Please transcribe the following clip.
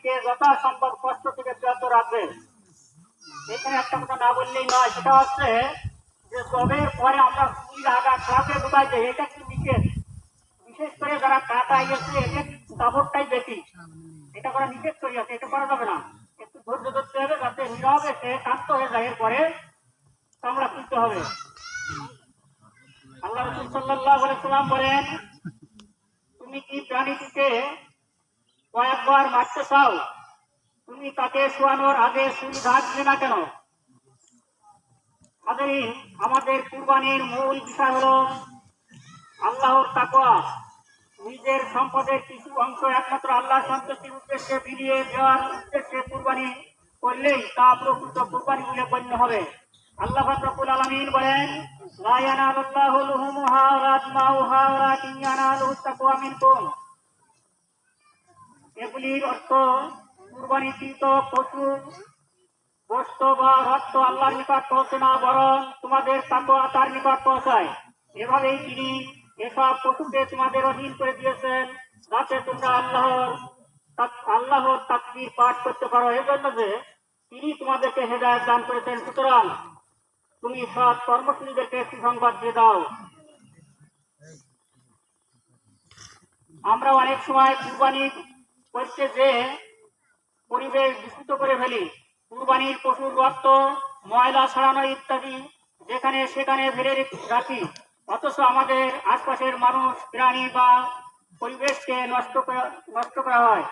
কুরবানিকে যথাসম্ভব কষ্ট থেকে বিরত রাখবে। এখানে একটা কথা না বললেই নয়, সেটা হচ্ছে যে জবের পরে আমরা চুরির আগা ক্লাসে ঢুকাই দেয়, এটা কি নিষেধ। বিশেষ করে যারা কাটা গেছে এদের দাবরটাই বেশি, এটা করা নিষেধ করি আছে, এটা করা যাবে না। একটু ধৈর্য ধরতে হবে যাতে নীরবে সে শান্ত হয়ে যায়, এরপরে চামড়া খুলতে হবে। আল্লাহ রাসূল সাল্লাল্লাহু আলাইহি ওয়াসাল্লাম বলেন, তুমি কি প্রাণীটিকে কয়েকবার মারতে চাও, তুমি তাকে শোয়ানোর আগে ছুরি ধার দিলে না কেন? হাজারিন, আমাদের কুরবানির মূল বিষয় হলো আল্লাহর তাকওয়া। নিজের সম্পদের কিছু অংশ একমাত্র আল্লাহ সন্তুষ্টির উদ্দেশ্যে বিলিয়ে দেওয়ার উদ্দেশ্যে কুরবানি করলেই তা প্রকৃত কুরবানি বলে গণ্য হবে। আল্লাহ পাক রব্বুল আলামিন বলেন, লা ইয়ানালুল্লাহু লুহুমুহা ওয়ালা দিমাউহা ওয়ালাকিন ইয়ানালুহুত তাকওয়া মিনকুম। এগুলির অর্থ কুরবানিকৃত পশু গোশত বা রক্ত আল্লাহর নিকট পৌঁছে না, বরং তোমাদের তাকওয়া তার নিকট পৌঁছায়। এভাবেই তিনি এসব পশুকে তোমাদের অধীন করে দিয়েছেন যাতে তোমরা আল্লাহর তাকবীর পাঠ করতে পারো, এজন্য যে তিনি তোমাদেরকে হেদায়েত দান করেছেন। সুতরাং তুমি সৎ কর্মশীলদেরকে সুসংবাদ দিয়ে দাও। আমরা অনেক সময় কুরবানি করতে যে পরিবেশ দূষিত করে ফেলি, কুরবানির পশুর রক্ত, ময়লা ছড়ানো ইত্যাদি যেখানে সেখানে ফেলে রাখি, অথচ আমাদের আশপাশের মানুষ, প্রাণী বা পরিবেশকে নষ্ট করা হয়।